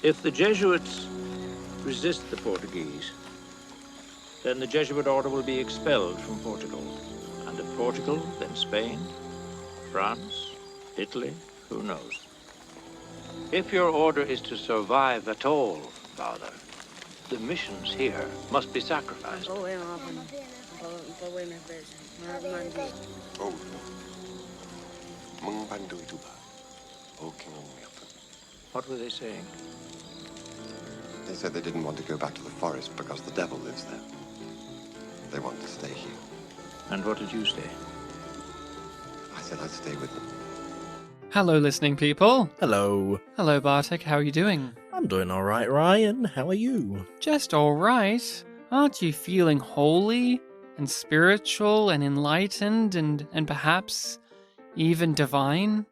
If the Jesuits resist the Portuguese, then the Jesuit order will be expelled from Portugal. And if Portugal, then Spain, France, Italy, who knows? If your order is to survive at all, Father, the missions here must be sacrificed. Oh, What were they saying? They said they didn't want to go back to the forest because the devil lives there. They want to stay here. And what did you say? I said I'd stay with them. Hello, listening people. Hello. Hello, Bartek. How are you doing? I'm doing all right, Ryan. How are you? Just all right. Aren't you feeling holy and spiritual and enlightened and perhaps even divine?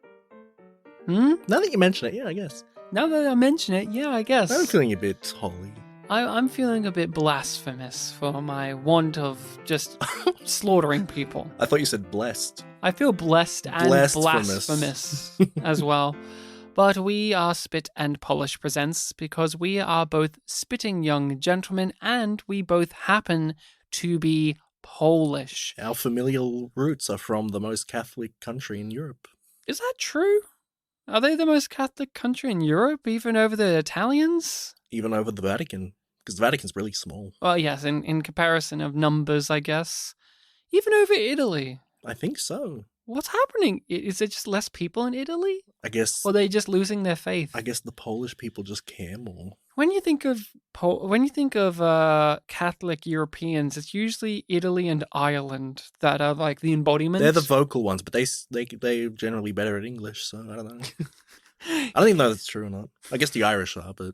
Now that you mention it, yeah, I guess. Now that I mention it, yeah, I guess. I'm feeling a bit holy. I'm feeling a bit blasphemous for my want of just slaughtering people. I thought you said blessed. I feel blessed and blasphemous as well. But we are Spit and Polish Presents because we are both spitting young gentlemen and we both happen to be Polish. Our familial roots are from the most Catholic country in Europe. Is that true? Are they the most Catholic country in Europe, even over the Italians? Even over the Vatican, because the Vatican's really small. Well, yes, in comparison of numbers, I guess. Even over Italy. I think so. What's happening? Is there just less people in Italy? I guess. Or are they just losing their faith? I guess the Polish people just care more. When you think of Catholic Europeans, it's usually Italy and Ireland that are like the embodiment. They're the vocal ones, but they're generally better at English, so I don't know. I don't even know if that's true or not. I guess the Irish are, but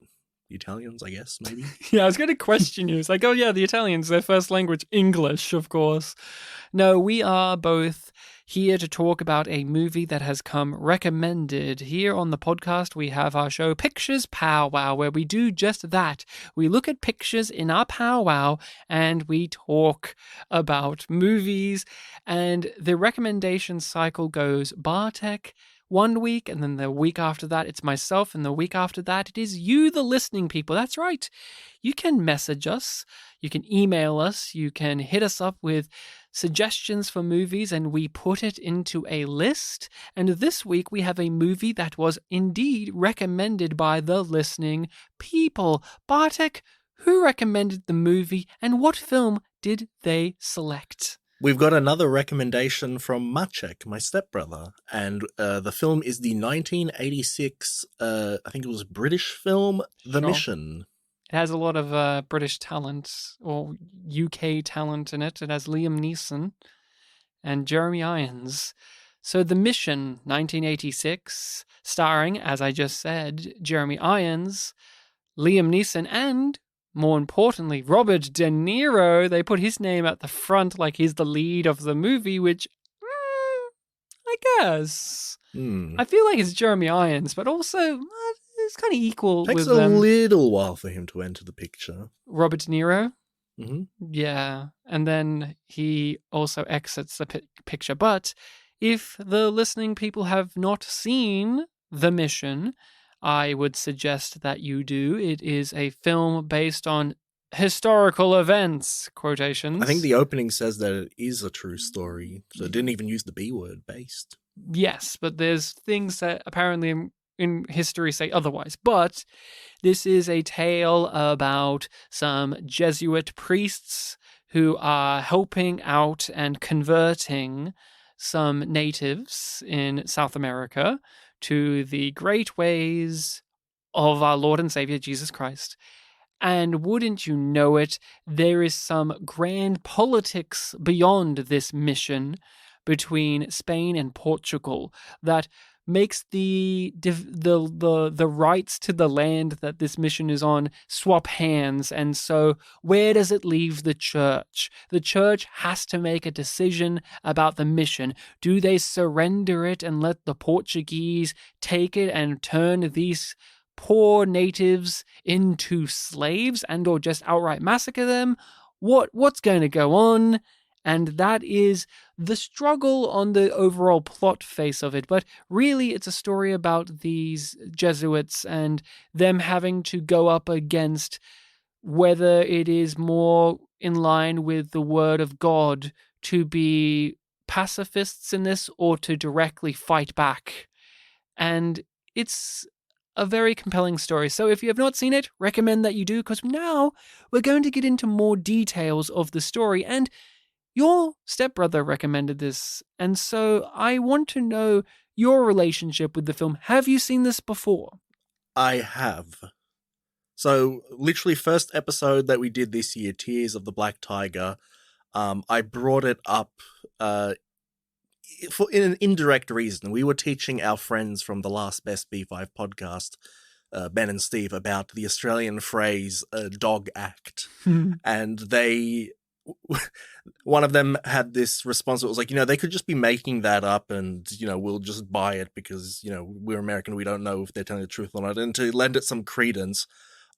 the Italians, I guess, maybe. Yeah, I was going to question you. It's like, oh yeah, the Italians, their first language, English, of course. No, we are both here to talk about a movie that has come recommended. Here on the podcast, we have our show Pictures Powwow, where we do just that. We look at pictures in our powwow and we talk about movies. And the recommendation cycle goes Bartek 1 week, and then the week after that, it's myself, and the week after that, it is you, the listening people. That's right. You can message us, you can email us, you can hit us up with suggestions for movies, and we put it into a list. And this week, we have a movie that was indeed recommended by the listening people. Bartek, who recommended the movie, and what film did they select? We've got another recommendation from Maciek, my stepbrother, and the film is the 1986, I think it was British film, The Mission. It has a lot of British talent, or UK talent in it. It has Liam Neeson and Jeremy Irons. So The Mission, 1986, starring, as I just said, Jeremy Irons, Liam Neeson, and more importantly, Robert De Niro. They put his name at the front like he's the lead of the movie, which, I guess. I feel like it's Jeremy Irons, but also it's kind of equal Takes with a little while for him to enter the picture. Robert De Niro? Mm-hmm. Yeah, and then he also exits the picture. But if the listening people have not seen The Mission, I would suggest that you do. It is a film based on historical events, quotations. I think the opening says that it is a true story, so it didn't even use the B word, based. Yes, but there's things that apparently in history say otherwise. But this is a tale about some Jesuit priests who are helping out and converting some natives in South America to the great ways of our Lord and Savior Jesus Christ. And wouldn't you know it, there is some grand politics beyond this mission between Spain and Portugal that makes the rights to the land that this mission is on swap hands. And so where does it leave the church? The church has to make a decision about the mission. Do they surrender it and let the Portuguese take it and turn these poor natives into slaves and or just outright massacre them? What's going to go on? And that is the struggle on the overall plot face of it. But really, it's a story about these Jesuits and them having to go up against whether it is more in line with the word of God to be pacifists in this or to directly fight back. And it's a very compelling story. So if you have not seen it, recommend that you do, because now we're going to get into more details of the story. And your stepbrother recommended this, and so I want to know your relationship with the film. Have you seen this before? I have. So, literally, first episode that we did this year, Tears of the Black Tiger, I brought it up in an indirect reason. We were teaching our friends from the Last Best B5 podcast, Ben and Steve, about the Australian phrase dog act. And one of them had this response that was like, they could just be making that up and, we'll just buy it because, we're American, we don't know if they're telling the truth or not. And to lend it some credence,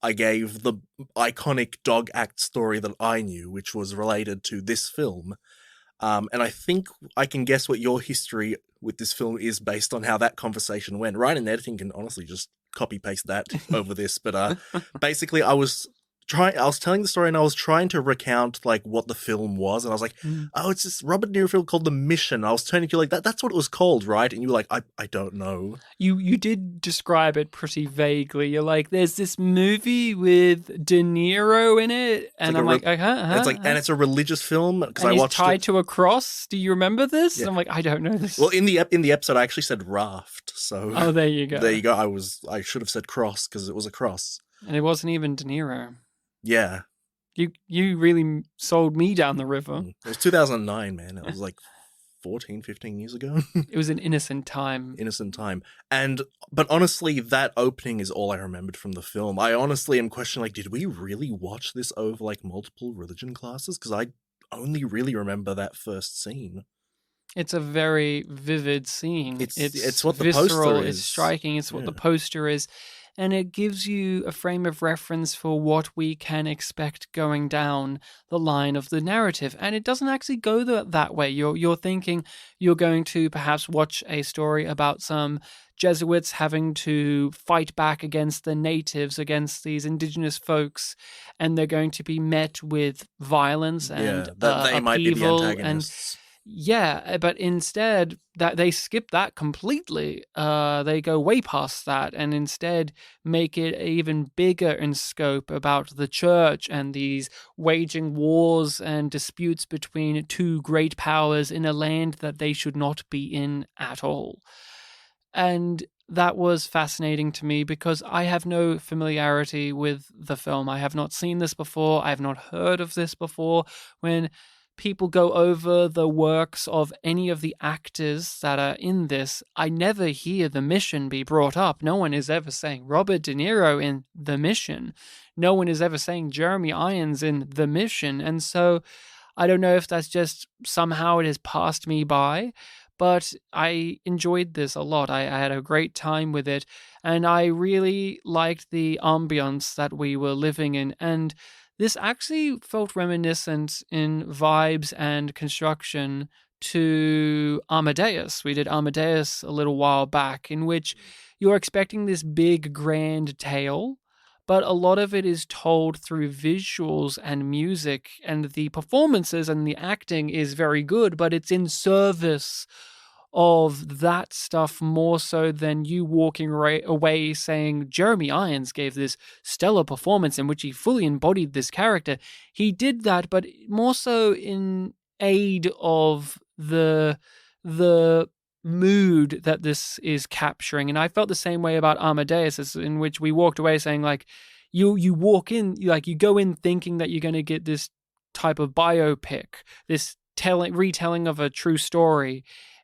I gave the iconic dog act story that I knew, which was related to this film. And I think I can guess what your history with this film is based on how that conversation went. Ryan and editing can honestly just copy paste that over this. But basically, I was telling the story and I was trying to recount like what the film was, and I was like, oh, it's this Robert De Niro film called The Mission. I was turning to you like that's what it was called, right? And you were like, I don't know. You did describe it pretty vaguely. You're like, there's this movie with De Niro in it, and I'm like, it's like, and it's a religious film because I watched tied it to a cross. Do you remember this? Yeah. And I'm like, I don't know this. Well, in the episode, I actually said raft. So there you go. There you go. I should have said cross because it was a cross, and it wasn't even De Niro. Yeah. You really sold me down the river. It was 2009, man. It was like 14, 15 years ago. It was an innocent time. But honestly, that opening is all I remembered from the film. I honestly am questioning, like, did we really watch this over like multiple religion classes? Because I only really remember that first scene. It's a very vivid scene. It's what the visceral, poster is. It's striking. It's what the poster is. And it gives you a frame of reference for what we can expect going down the line of the narrative. And it doesn't actually go that way. You're thinking you're going to perhaps watch a story about some Jesuits having to fight back against the natives, against these indigenous folks, and they're going to be met with violence and that they might be the antagonists. Yeah, but instead that they skip that completely. They go way past that and instead make it even bigger in scope about the church and these waging wars and disputes between two great powers in a land that they should not be in at all. And that was fascinating to me because I have no familiarity with the film. I have not seen this before. I have not heard of this before. When people go over the works of any of the actors that are in this, I never hear The Mission be brought up. No one is ever saying Robert De Niro in The Mission. No one is ever saying Jeremy Irons in The Mission. And so I don't know if that's just somehow it has passed me by, but I enjoyed this a lot. I had a great time with it, and I really liked the ambience that we were living in. And this actually felt reminiscent in vibes and construction to Amadeus. We did Amadeus a little while back, in which you're expecting this big, grand tale, but a lot of it is told through visuals and music, and the performances and the acting is very good, but it's in service of that stuff more so than you walking away saying Jeremy Irons gave this stellar performance in which he fully embodied this character. He did that, but more so in aid of the mood that this is capturing. And I felt the same way about Amadeus, in which we walked away saying, like, you walk in, like, you go in thinking that you're going to get this type of biopic, this retelling of a true story,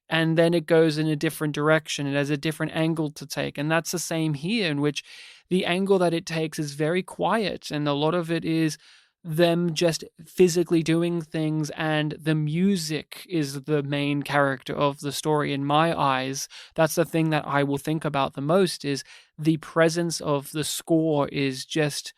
and then it goes in a different direction. It has a different angle to take. And that's the same here, in which the angle that it takes is very quiet. And a lot of it is them just physically doing things. And the music is the main character of the story in my eyes. That's the thing that I will think about the most, is the presence of the score is just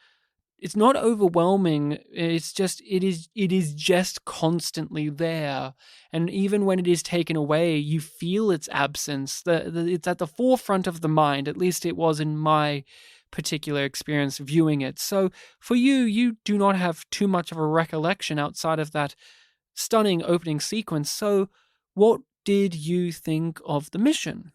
it's not overwhelming. It's just it is just constantly there, and even when it is taken away, you feel its absence. It's at the forefront of the mind. At least it was in my particular experience viewing it. So for you, you do not have too much of a recollection outside of that stunning opening sequence. So what did you think of the mission?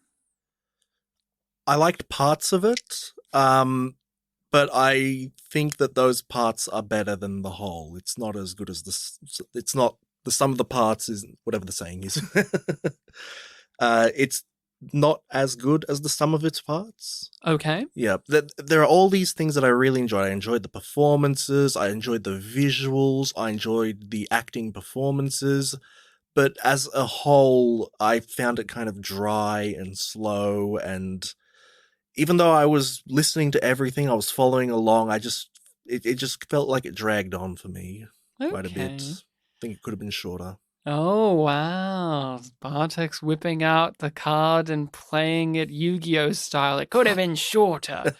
I liked parts of it, but I think that those parts are better than the whole. It's not as good as it's not the sum of the parts is whatever the saying is. It's not as good as the sum of its parts. Okay. Yeah, there are all these things that I really enjoyed. I enjoyed the performances, I enjoyed the visuals, I enjoyed the acting performances, but as a whole, I found it kind of dry and slow, and even though I was listening to everything, I was following along, it just felt like it dragged on for me quite a bit. I think it could have been shorter. Oh, wow. Bartek's whipping out the card and playing it Yu-Gi-Oh style. It could have been shorter.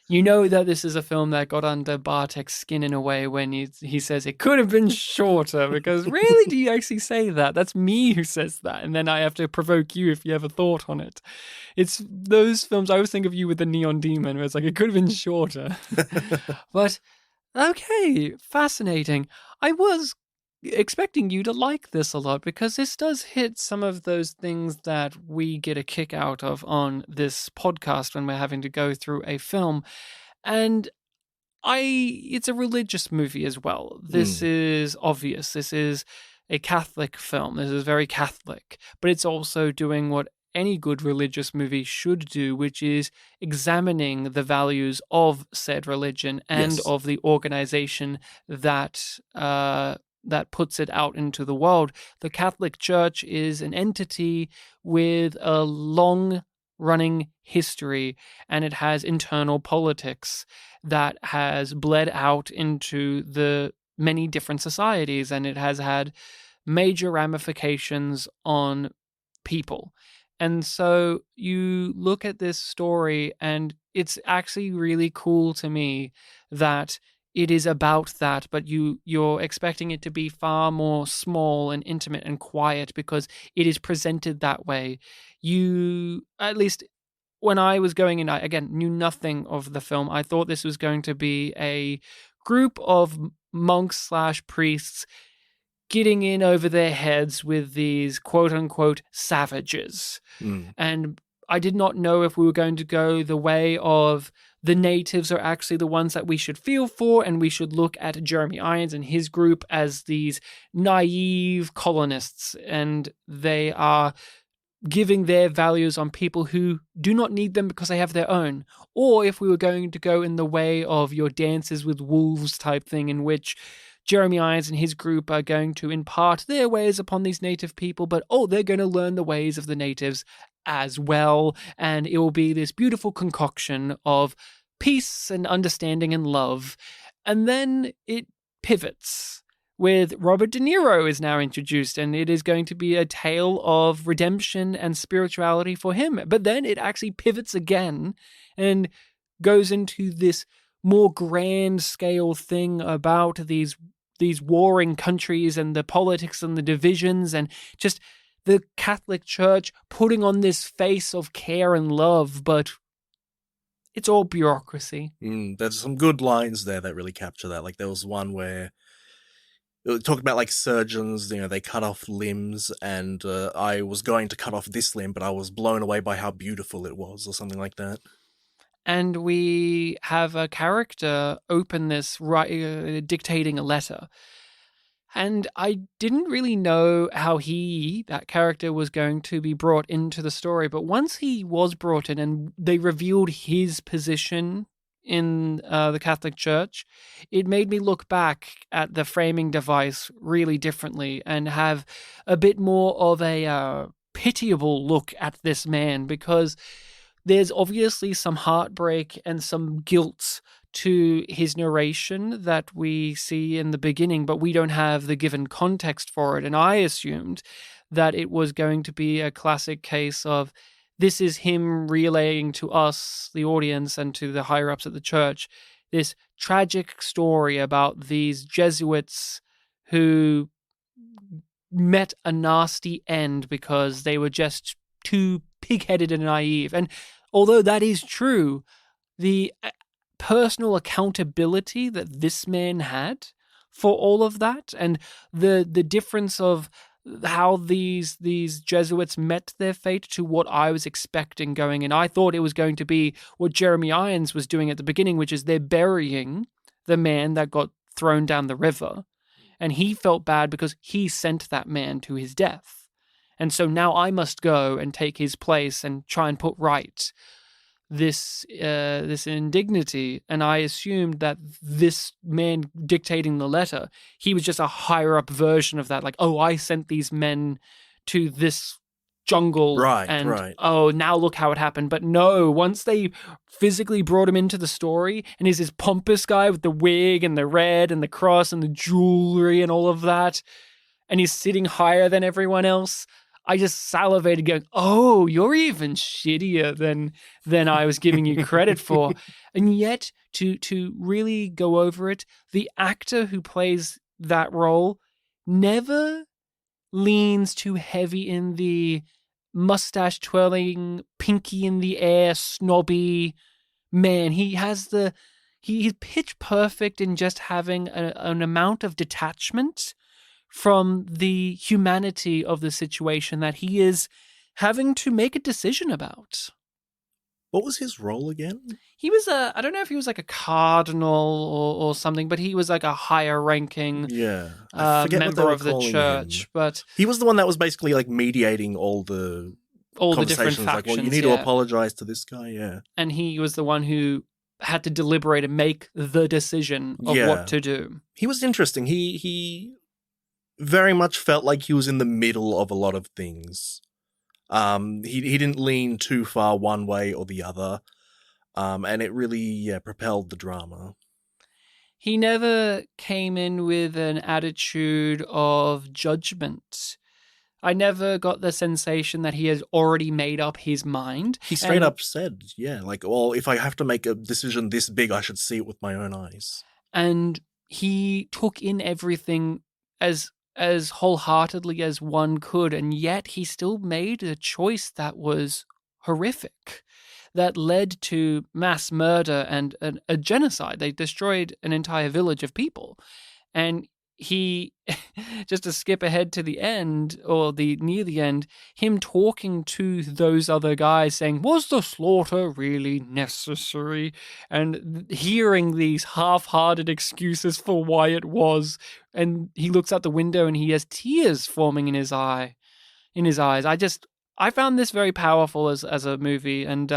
You know that this is a film that got under Bartek's skin in a way when he says it could have been shorter, because really, do you actually say that? That's me who says that, and then I have to provoke you if you have a thought on it. It's those films, I always think of you with the Neon Demon, where it's like, it could have been shorter. But, okay, fascinating. I was expecting you to like this a lot, because this does hit some of those things that we get a kick out of on this podcast when we're having to go through a film. And it's a religious movie as well. This is obvious. This is a Catholic film. This is very Catholic, but it's also doing what any good religious movie should do, which is examining the values of said religion and of the organization that puts it out into the world. The Catholic Church is an entity with a long-running history, and it has internal politics that has bled out into the many different societies, and it has had major ramifications on people. And so you look at this story, and it's actually really cool to me that it is about that, but you're expecting it to be far more small and intimate and quiet because it is presented that way. You, at least when I was going in, I, again, knew nothing of the film. I thought this was going to be a group of monks/priests getting in over their heads with these quote-unquote savages. And I did not know if we were going to go the way of the natives are actually the ones that we should feel for, and we should look at Jeremy Irons and his group as these naive colonists, and they are giving their values on people who do not need them because they have their own. Or if we were going to go in the way of your Dances with Wolves type thing, in which Jeremy Irons and his group are going to impart their ways upon these native people, but they're going to learn the ways of the natives as well, and it will be this beautiful concoction of peace and understanding and love. And then it pivots with Robert De Niro is now introduced, and it is going to be a tale of redemption and spirituality for him. But then it actually pivots again and goes into this more grand scale thing about these warring countries and the politics and the divisions, and just the Catholic Church putting on this face of care and love, but it's all bureaucracy. There's some good lines there that really capture that. Like there was one where it talked about like surgeons, they cut off limbs, and I was going to cut off this limb, but I was blown away by how beautiful it was, or something like that. And we have a character open this dictating a letter. And I didn't really know how that character was going to be brought into the story. But once he was brought in and they revealed his position in the Catholic Church, it made me look back at the framing device really differently and have a bit more of a pitiable look at this man, because there's obviously some heartbreak and some guilt to his narration that we see in the beginning, but we don't have the given context for it. And I assumed that it was going to be a classic case of this is him relaying to us, the audience, and to the higher-ups at the church, this tragic story about these Jesuits who met a nasty end because they were just too pig-headed and naive. And although that is true, the personal accountability that this man had for all of that, and the difference of how these Jesuits met their fate to what I was expecting going in. I thought it was going to be what Jeremy Irons was doing at the beginning, which is they're burying the man that got thrown down the river. And he felt bad because he sent that man to his death. And so now I must go and take his place and try and put right this indignity. And I assumed that this man dictating the letter, he was just a higher up version of that. Like, oh, I sent these men to this jungle. Right. Oh, now look how it happened. But no, once they physically brought him into the story, and he's this pompous guy with the wig and the red and the cross and the jewelry and all of that, and he's sitting higher than everyone else, I just salivated going, oh, you're even shittier than I was giving you credit for. And yet, to really go over it, the actor who plays that role never leans too heavy in the mustache twirling, pinky in the air, snobby man. He's pitch perfect in just having an amount of detachment from the humanity of the situation that he is having to make a decision about. What was his role again? He was I don't know if he was like a cardinal or something, but he was like a higher ranking I forget what they member were of the calling church. him. But He was the one that was basically like mediating all the different conversations. factions. Like, well, you need to apologize to this guy, yeah. And he was the one who had to deliberate and make the decision of what to do. He was interesting. He very much felt like he was in the middle of a lot of things. He didn't lean too far one way or the other. And it really propelled the drama. He never came in with an attitude of judgment. I never got the sensation that he has already made up his mind. He straight up said, like, well, if I have to make a decision this big, I should see it with my own eyes. And he took in everything as wholeheartedly as one could, and yet he still made a choice that was horrific, that led to mass murder and a genocide. They destroyed an entire village of people. And he, just to skip ahead to the end, or near the end, him talking to those other guys saying, was the slaughter really necessary? And hearing these half-hearted excuses for why it was. And he looks out the window and he has tears forming in his eyes. I found this very powerful as a movie, and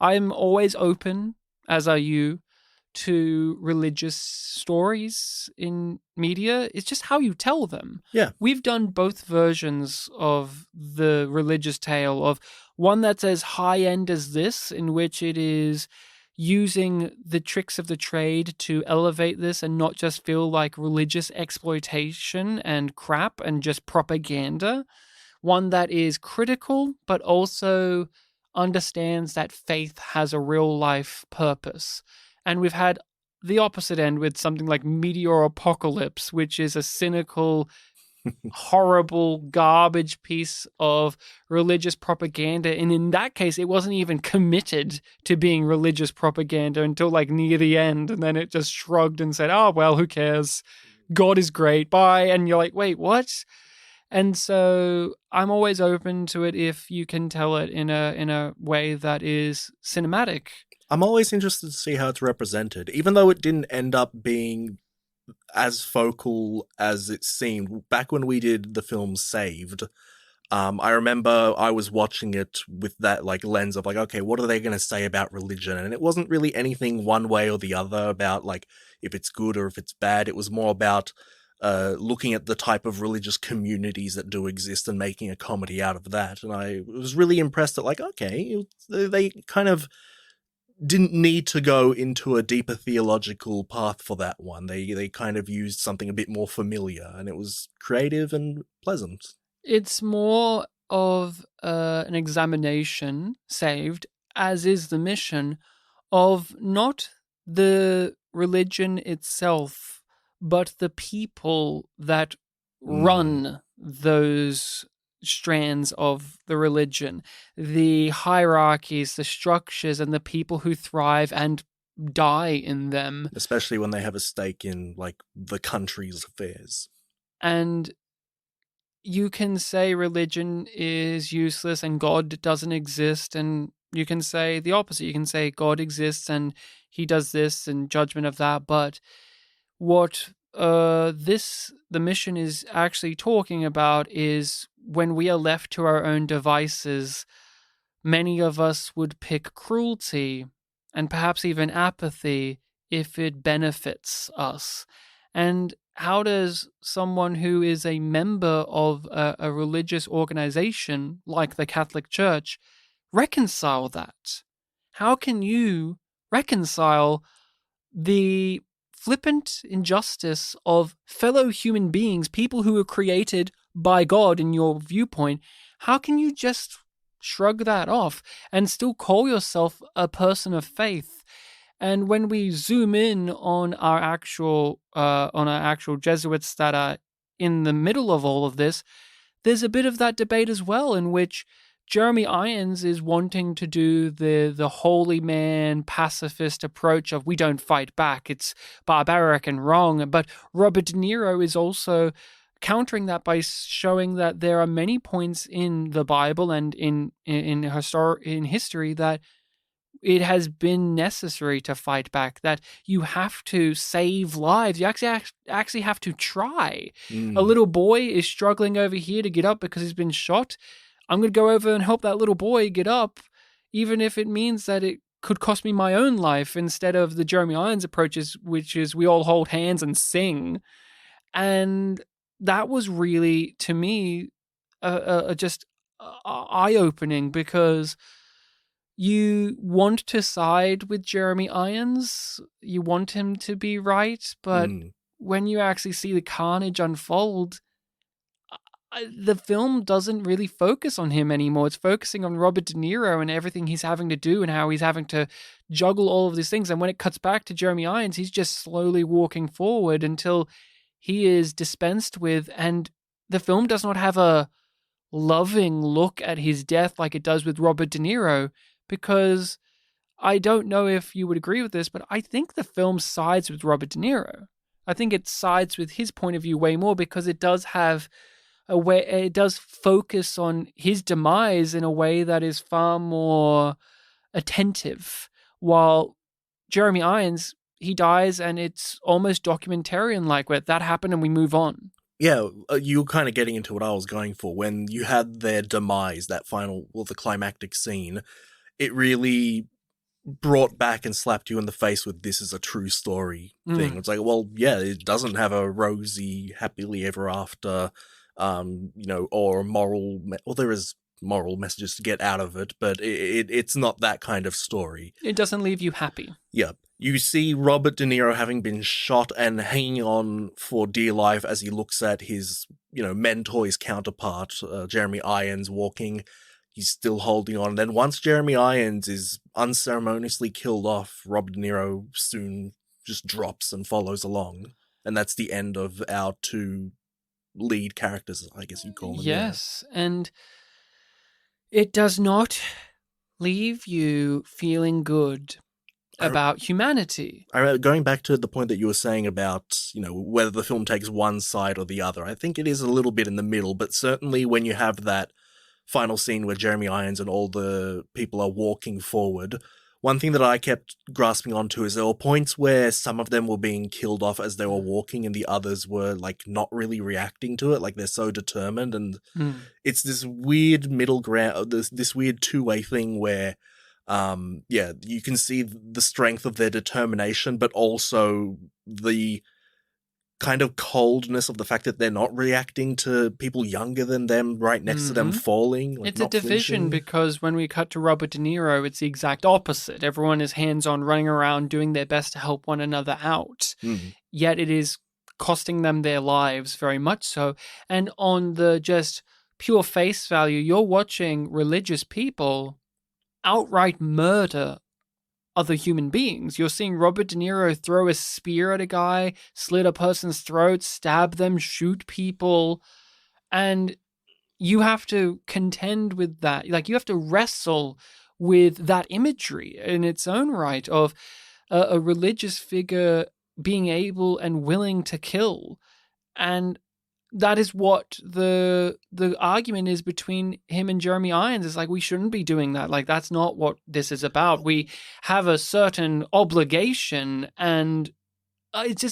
I'm always open, as are you, to religious stories in media. It's just how you tell them. Yeah. We've done both versions of the religious tale, of one that's as high-end as this, in which it is using the tricks of the trade to elevate this and not just feel like religious exploitation and crap and just propaganda. One that is critical, but also understands that faith has a real-life purpose. And we've had the opposite end with something like Meteor Apocalypse, which is a cynical, horrible, garbage piece of religious propaganda. And in that case, it wasn't even committed to being religious propaganda until like near the end. And then it just shrugged and said, oh, well, who cares? God is great. Bye. And you're like, wait, what? And so I'm always open to it if you can tell it in a way that is cinematic. I'm always interested to see how it's represented, even though it didn't end up being as focal as it seemed. Back when we did the film Saved, I remember I was watching it with that like lens of like, okay, what are they going to say about religion? And it wasn't really anything one way or the other about like if it's good or if it's bad. It was more about looking at the type of religious communities that do exist and making a comedy out of that. And I was really impressed that like, okay, they kind of didn't need to go into a deeper theological path for that one. They kind of used something a bit more familiar, and it was creative and pleasant. It's more of an examination, Saved, as is the mission, of not the religion itself, but the people that run those strands of the religion, the hierarchies, the structures, and the people who thrive and die in them. Especially when they have a stake in, like, the country's affairs. And you can say religion is useless and God doesn't exist, and you can say the opposite. You can say God exists and he does this and judgment of that. But what the mission is actually talking about is when we are left to our own devices, many of us would pick cruelty and perhaps even apathy if it benefits us. And how does someone who is a member of a religious organization like the Catholic Church reconcile that? How can you reconcile the flippant injustice of fellow human beings, people who were created by God in your viewpoint? How can you just shrug that off and still call yourself a person of faith? And when we zoom in on our actual Jesuits that are in the middle of all of this, there's a bit of that debate as well, in which Jeremy Irons is wanting to do the holy man pacifist approach of we don't fight back, it's barbaric and wrong. But Robert De Niro is also countering that by showing that there are many points in the Bible and in history that it has been necessary to fight back, that you have to save lives. You actually have to try. A little boy is struggling over here to get up because he's been shot. I'm going to go over and help that little boy get up, even if it means that it could cost me my own life, instead of the Jeremy Irons approaches, which is we all hold hands and sing. And that was really, to me, just eye-opening, because you want to side with Jeremy Irons, you want him to be right, but when you actually see the carnage unfold, the film doesn't really focus on him anymore. It's focusing on Robert De Niro and everything he's having to do and how he's having to juggle all of these things. And when it cuts back to Jeremy Irons, he's just slowly walking forward until he is dispensed with. And the film does not have a loving look at his death like it does with Robert De Niro, because I don't know if you would agree with this, but I think the film sides with Robert De Niro. I think it sides with his point of view way more, because it does have a way, it does focus on his demise in a way that is far more attentive, while Jeremy Irons, he dies and it's almost documentarian like, where that happened and we move on. Yeah, you're kind of getting into what I was going for. When you had their demise, that final, the climactic scene, it really brought back and slapped you in the face with "this is a true story" thing. It's like, well, yeah, it doesn't have a rosy, happily ever after, or moral. Well, there is moral messages to get out of it, but it's not that kind of story. It doesn't leave you happy. Yeah. You see Robert De Niro having been shot and hanging on for dear life as he looks at his, mentor, his counterpart, Jeremy Irons, walking. He's still holding on. And then once Jeremy Irons is unceremoniously killed off, Robert De Niro soon just drops and follows along. And that's the end of our two lead characters, I guess you'd call them. Yes, yeah. And it does not leave you feeling good about humanity. Going back to the point that you were saying about, whether the film takes one side or the other, I think it is a little bit in the middle, but certainly when you have that final scene where Jeremy Irons and all the people are walking forward, one thing that I kept grasping onto is there were points where some of them were being killed off as they were walking and the others were not really reacting to it, like they're so determined, and it's this weird middle ground, this weird two-way thing where you can see the strength of their determination, but also the kind of coldness of the fact that they're not reacting to people younger than them right next to them falling. It's a division, because when we cut to Robert De Niro, it's the exact opposite. Everyone is hands-on, running around, doing their best to help one another out. Yet it is costing them their lives, very much so. And on the just pure face value, you're watching religious people outright murder other human beings. You're seeing Robert De Niro throw a spear at a guy, slit a person's throat, stab them, shoot people, and you have to contend with that. Like, you have to wrestle with that imagery in its own right of a religious figure being able and willing to kill. And that is what the argument is between him and Jeremy Irons. It's like, we shouldn't be doing that. Like, that's not what this is about. We have a certain obligation, and it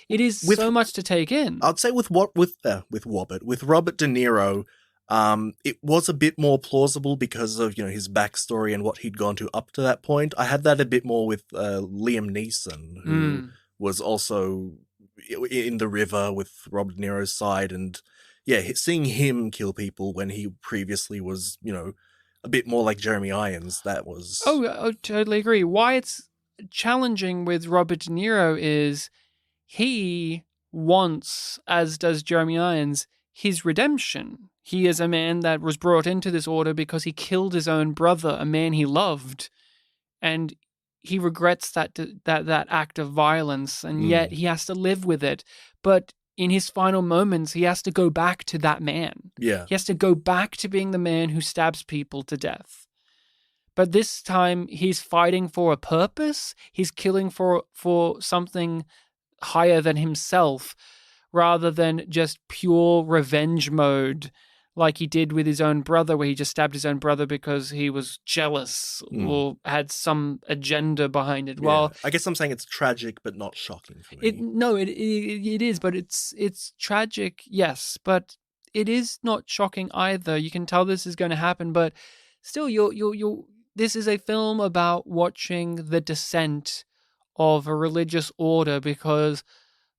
is so much to take in. I'd say with Robert De Niro, it was a bit more plausible because of, his backstory and what he'd gone to up to that point. I had that a bit more with Liam Neeson, who was also in the river with Robert De Niro's side, and seeing him kill people when he previously was, a bit more like Jeremy Irons, that was... I totally agree. Why it's challenging with Robert De Niro is he wants, as does Jeremy Irons, his redemption. He is a man that was brought into this order because he killed his own brother, a man he loved, and he regrets that act of violence, and yet he has to live with it. But in his final moments, he has to go back to that man. Yeah. He has to go back to being the man who stabs people to death. But this time, he's fighting for a purpose. He's killing for something higher than himself, rather than just pure revenge mode, like he did with his own brother, where he just stabbed his own brother because he was jealous or had some agenda behind it. Yeah. Well, I guess I'm saying it's tragic, but not shocking for me. It is, but it's tragic, yes, but it is not shocking either. You can tell this is going to happen, but still, this is a film about watching the descent of a religious order because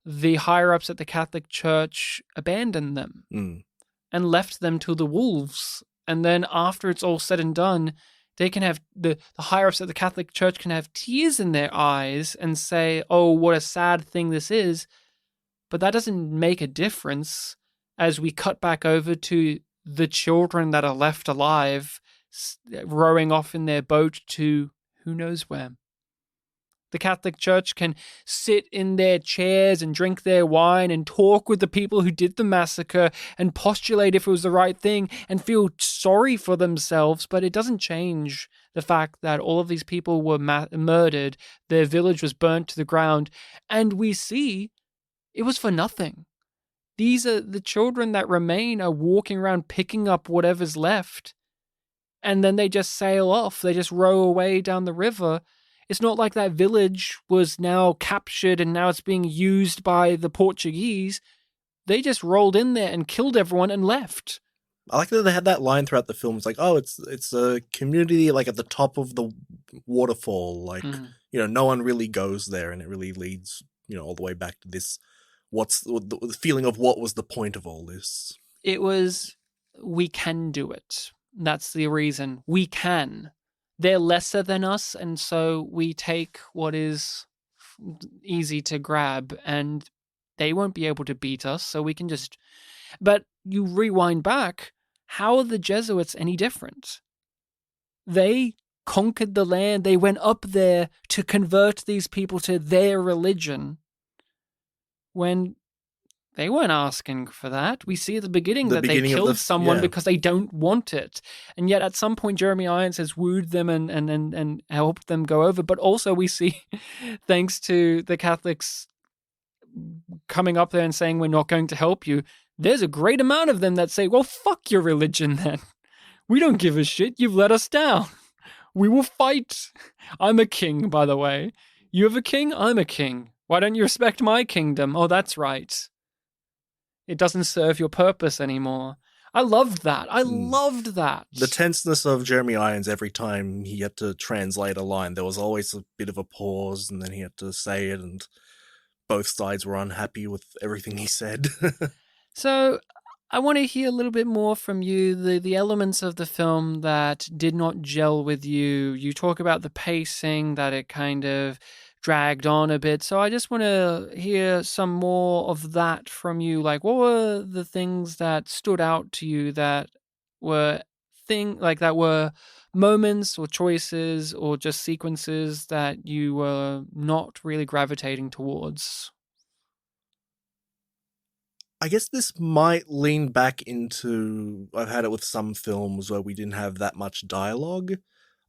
the higher-ups at the Catholic Church abandoned them. And left them to the wolves. And then after it's all said and done, they can have the higher-ups at the Catholic Church can have tears in their eyes and say, oh, what a sad thing this is. But that doesn't make a difference as we cut back over to the children that are left alive, rowing off in their boat to who knows where. The Catholic Church can sit in their chairs and drink their wine and talk with the people who did the massacre and postulate if it was the right thing and feel sorry for themselves, but it doesn't change the fact that all of these people were murdered, their village was burnt to the ground, and we see it was for nothing. These are the children that remain are walking around picking up whatever's left, and then they just sail off, they just row away down the river. It's not like that village was now captured and now it's being used by the Portuguese. They just rolled in there and killed everyone and left. I like that they had that line throughout the film. It's like, oh, it's a community like at the top of the waterfall. Like, no one really goes there, and it really leads, all the way back to this. What's the feeling of what was the point of all this? It was, we can do it. That's the reason. We can. They're lesser than us, and so we take what is easy to grab, and they won't be able to beat us, so we can just... But you rewind back, how are the Jesuits any different? They conquered the land, they went up there to convert these people to their religion, when they weren't asking for that. We see at the beginning that they killed someone because they don't want it. And yet at some point Jeremy Irons has wooed them and helped them go over. But also we see, thanks to the Catholics coming up there and saying, we're not going to help you, there's a great amount of them that say, well, fuck your religion then. We don't give a shit. You've let us down. We will fight. I'm a king, by the way. You have a king? I'm a king. Why don't you respect my kingdom? Oh, that's right. It doesn't serve your purpose anymore. I loved that. I loved that. The tenseness of Jeremy Irons every time he had to translate a line, there was always a bit of a pause, and then he had to say it, and both sides were unhappy with everything he said. So I want to hear a little bit more from you, the elements of the film that did not gel with you. You talk about the pacing, that it kind of dragged on a bit. So I just want to hear some more of that from you. Like, what were the things that stood out to you that were moments or choices or just sequences that you were not really gravitating towards? I guess this might lean back into, I've had it with some films where we didn't have that much dialogue.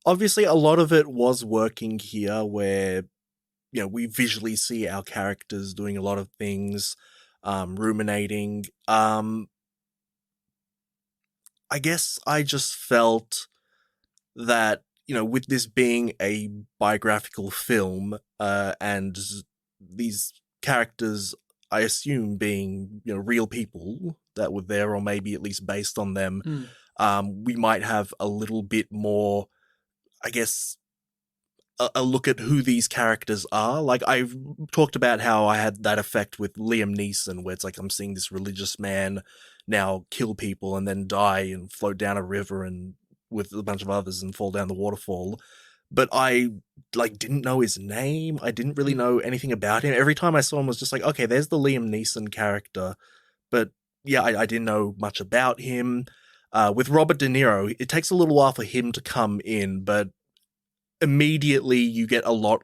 Obviously, a lot of it was working here where, we visually see our characters doing a lot of things, ruminating. I guess I just felt that, with this being a biographical film, and these characters, I assume, being, real people that were there or maybe at least based on them, we might have a little bit more, I guess, a look at who these characters are. Like, I've talked about how I had that effect with Liam Neeson, where it's like I'm seeing this religious man now kill people and then die and float down a river and with a bunch of others and fall down the waterfall. But I, didn't know his name. I didn't really know anything about him. Every time I saw him, I was just like, okay, there's the Liam Neeson character. But yeah, I didn't know much about him. With Robert De Niro, it takes a little while for him to come in, but immediately you get a lot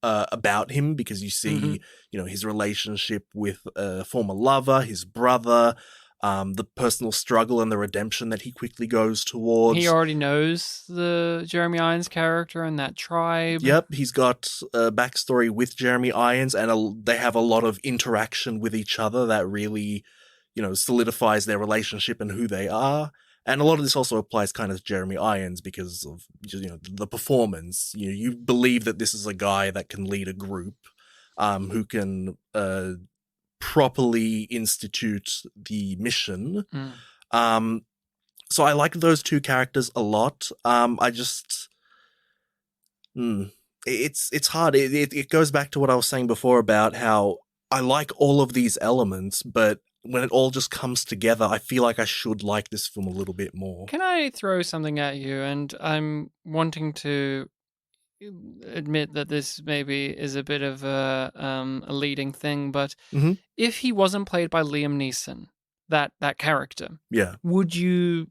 about him because you see, his relationship with a former lover, his brother, the personal struggle and the redemption that he quickly goes towards. He already knows the Jeremy Irons character and that tribe. Yep, he's got a backstory with Jeremy Irons, and they have a lot of interaction with each other that really, solidifies their relationship and who they are. And a lot of this also applies kind of to Jeremy Irons because of, the performance. You believe that this is a guy that can lead a group, who can properly institute the mission. So I like those two characters a lot. It's hard. It goes back to what I was saying before about how I like all of these elements, but when it all just comes together, I feel like I should like this film a little bit more. Can I throw something at you? And I'm wanting to admit that this maybe is a bit of a leading thing, but if he wasn't played by Liam Neeson, that character, would you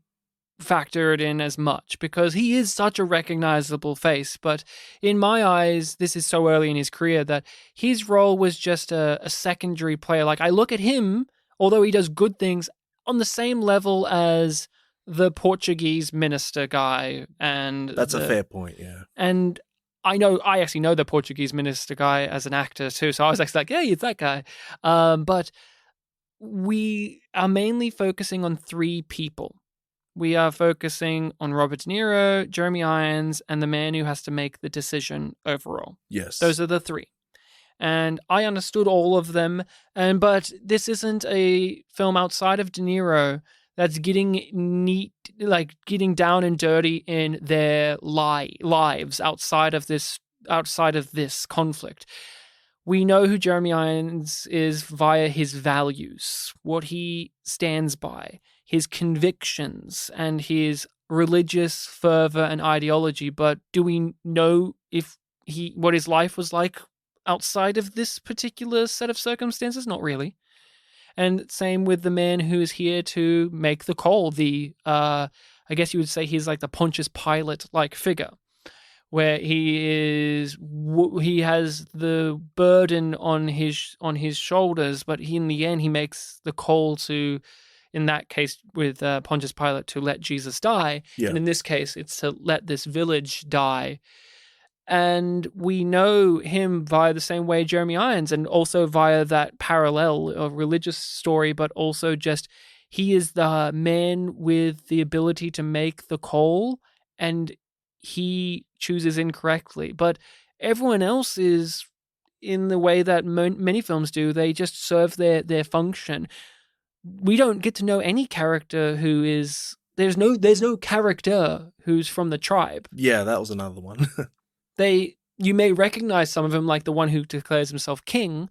factor it in as much? Because he is such a recognizable face, but in my eyes, this is so early in his career that his role was just a secondary player. Like, I look at him, although he does good things, on the same level as the Portuguese minister guy. And that's a fair point, yeah. And I actually know the Portuguese minister guy as an actor too, so I was actually like, yeah, it's that guy. But we are mainly focusing on three people. We are focusing on Robert De Niro, Jeremy Irons, and the man who has to make the decision overall. Yes. Those are the three. And I understood all of them, but this isn't a film outside of De Niro that's getting down and dirty in their lives outside of this conflict. We know who Jeremy Irons is via his values, what he stands by, his convictions, and his religious fervor and ideology. But do we know what his life was like outside of this particular set of circumstances? Not really. And same with the man who is here to make the call. I guess you would say he's like the Pontius Pilate-like figure, where he has the burden on his shoulders, but in the end he makes the call to, in that case with Pontius Pilate, to let Jesus die. Yeah. And in this case, it's to let this village die. And we know him via the same way Jeremy Irons, and also via that parallel of religious story, but also just he is the man with the ability to make the call, and he chooses incorrectly. But everyone else is in the way that many films do. They just serve their function. We don't get to know any character who is... There's no character who's from the tribe. Yeah, that was another one. You may recognize some of them, like the one who declares himself king.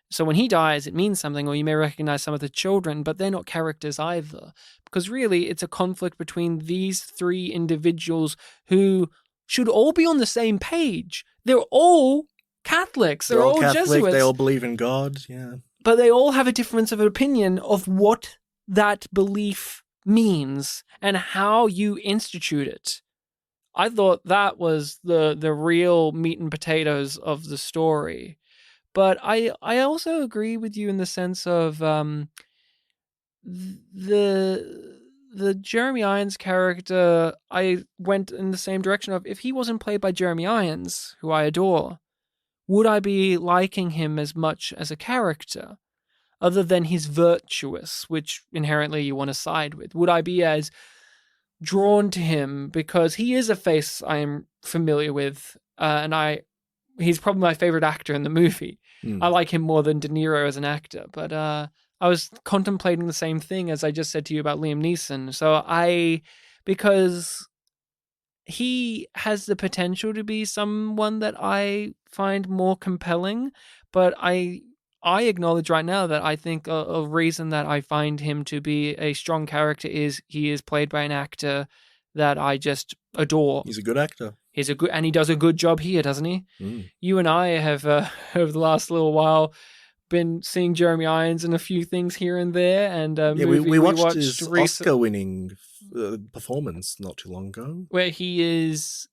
So when he dies, it means something, or you may recognize some of the children, but they're not characters either. Because really, it's a conflict between these three individuals who should all be on the same page. They're all Catholics. They're all Catholic, Jesuits. they all believe in God, yeah. But they all have a difference of opinion of what that belief means and how you institute it. I thought that was the real meat and potatoes of the story. But I also agree with you in the sense of the Jeremy Irons character. I went in the same direction of, if he wasn't played by Jeremy Irons, who I adore, would I be liking him as much as a character? Other than he's virtuous, which inherently you want to side with, would I be as drawn to him because he is a face I am familiar with, and he's probably my favorite actor in the movie. I like him more than De Niro as an actor, but I was contemplating the same thing as I just said to you about Liam Neeson. So because he has the potential to be someone that I find more compelling, but I acknowledge right now that I think a reason that I find him to be a strong character is he is played by an actor that I just adore. He's a good actor. And he does a good job here, doesn't he? You and I have, over the last little while, been seeing Jeremy Irons in a few things here and there. And we watched his Oscar-winning performance not too long ago, where he is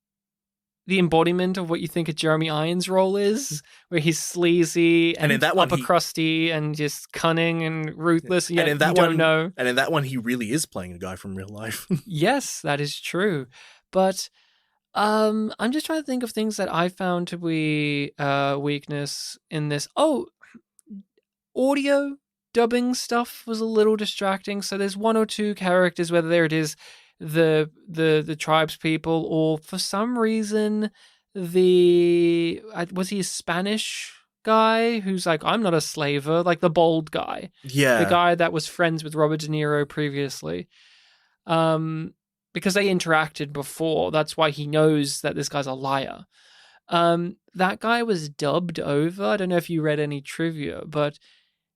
the embodiment of what you think a Jeremy Irons role is, where he's sleazy and in that one, crusty and just cunning and ruthless. And in that one, he really is playing a guy from real life. Yes, that is true. But I'm just trying to think of things that I found to be weakness in this. Oh, audio dubbing stuff was a little distracting. So there's one or two characters, whether it is the tribes people, or for some reason was he a Spanish guy who's like, I'm not a slaver, like the bald guy, the guy that was friends with Robert De Niro previously, because they interacted before. That's why he knows that this guy's a liar. That guy was dubbed over. I don't know if you read any trivia, but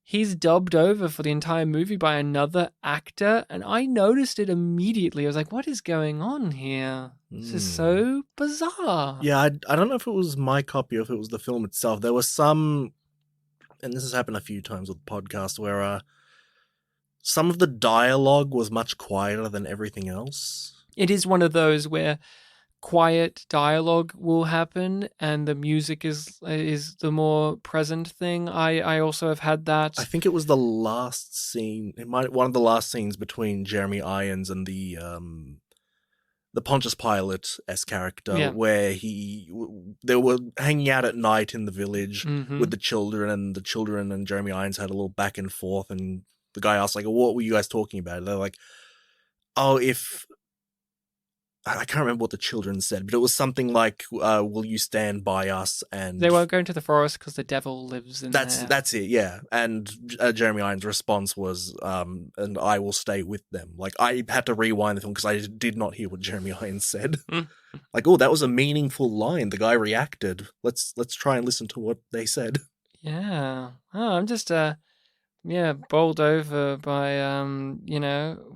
he's dubbed over for the entire movie by another actor, and I noticed it immediately. I was like, what is going on here? This is so bizarre. Yeah, I don't know if it was my copy or if it was the film itself. There was some, and this has happened a few times with the podcast, where some of the dialogue was much quieter than everything else. It is one of those where quiet dialogue will happen and the music is the more present thing. I also have had that. I think it was the last scene. One of the last scenes between Jeremy Irons and the Pontius Pilate-esque character, where they were hanging out at night in the village with the children, and the children and Jeremy Irons had a little back and forth, and the guy asked, like, what were you guys talking about? And they're like, oh, I can't remember what the children said, but it was something like, will you stand by us? And they won't go into the forest because the devil lives in there. That's it, yeah. And Jeremy Irons' response was, and I will stay with them. Like, I had to rewind the film because I did not hear what Jeremy Irons said. Like, oh, that was a meaningful line. The guy reacted. Let's try and listen to what they said. Yeah. Oh, I'm just bowled over by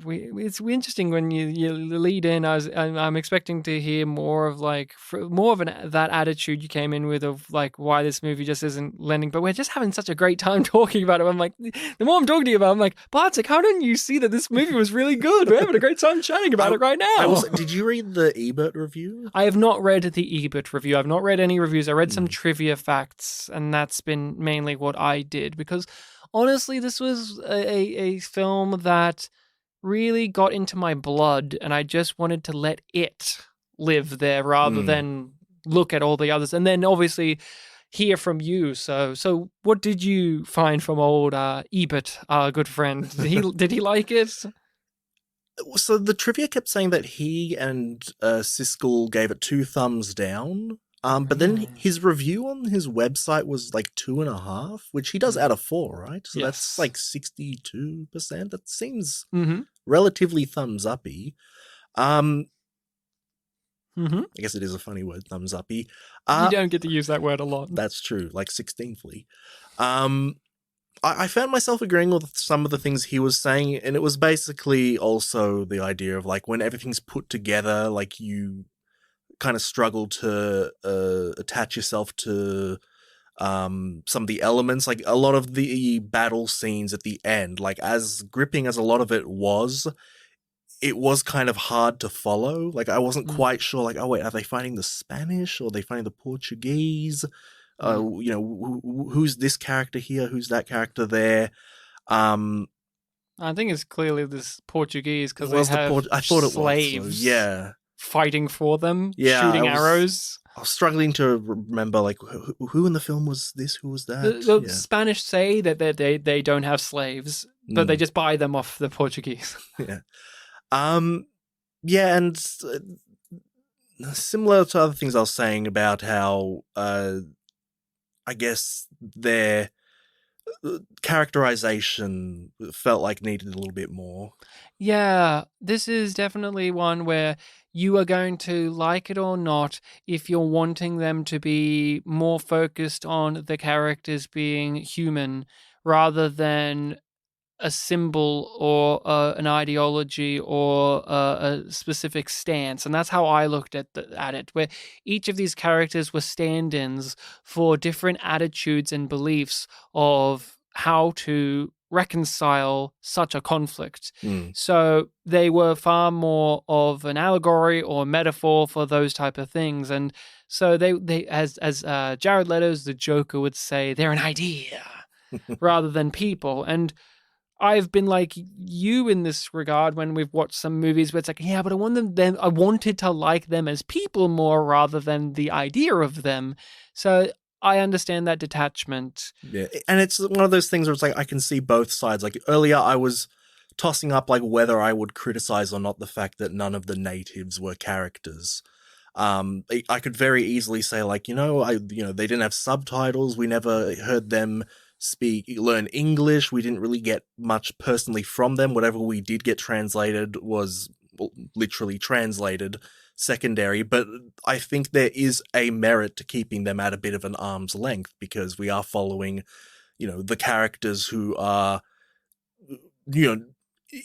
it's interesting when you lead in. I'm expecting to hear more of that attitude you came in with of like why this movie just isn't lending, but we're just having such a great time talking about it. I'm like, the more I'm talking to you about it, I'm like, Bartek, how didn't you see that this movie was really good? We're having a great time chatting about it right now. Did you read the Ebert review? I have not read the Ebert review. I've not read any reviews. I read some trivia facts, and that's been mainly what I did, because honestly, this was a film that really got into my blood, and I just wanted to let it live there rather than look at all the others. And then obviously hear from you. So what did you find from old Ebert, our good friend? Did he like it? So the trivia kept saying that he and Siskel gave it 2 thumbs down. But then his review on his website was like 2.5, which he does out of 4, right? So that's like 62%. That seems relatively thumbs uppy. I guess it is a funny word, thumbs uppy. You don't get to use that word a lot. That's true, like 16thly. I found myself agreeing with some of the things he was saying, and it was basically also the idea of like when everything's put together, like you kind of struggle to attach yourself to some of the elements. Like a lot of the battle scenes at the end, like as gripping as a lot of it was, it was kind of hard to follow. Like, I wasn't quite sure, like, oh, wait, are they fighting the Spanish or are they fighting the Portuguese? You know, who's this character here? Who's that character there? I think it's clearly this Portuguese because Was they the have I thought it was. slaves So, yeah. fighting for them, Yeah, shooting arrows. I was struggling to remember, like, who in the film was this? Who was that? The Spanish say that they don't have slaves, but they just buy them off the Portuguese. Yeah. Yeah, and similar to other things I was saying about how, I guess their characterization felt like needed a little bit more. Yeah, this is definitely one where you are going to like it or not if you're wanting them to be more focused on the characters being human rather than a symbol or an ideology or a specific stance. And that's how I looked at it, where each of these characters were stand-ins for different attitudes and beliefs of how to reconcile such a conflict. So they were far more of an allegory or metaphor for those type of things. And so they as Jared Leto's The Joker would say, they're an idea rather than people. And I've been like you in this regard when we've watched some movies where it's like, yeah, but I wanted to like them as people more rather than the idea of them. So I understand that detachment. Yeah, and it's one of those things where it's like I can see both sides. Like earlier, I was tossing up like whether I would criticize or not the fact that none of the natives were characters. I could very easily say like, they didn't have subtitles. We never heard them learn English. We didn't really get much personally from them. Whatever we did get translated was literally translated, secondary. But I think there is a merit to keeping them at a bit of an arm's length because we are following, the characters who are,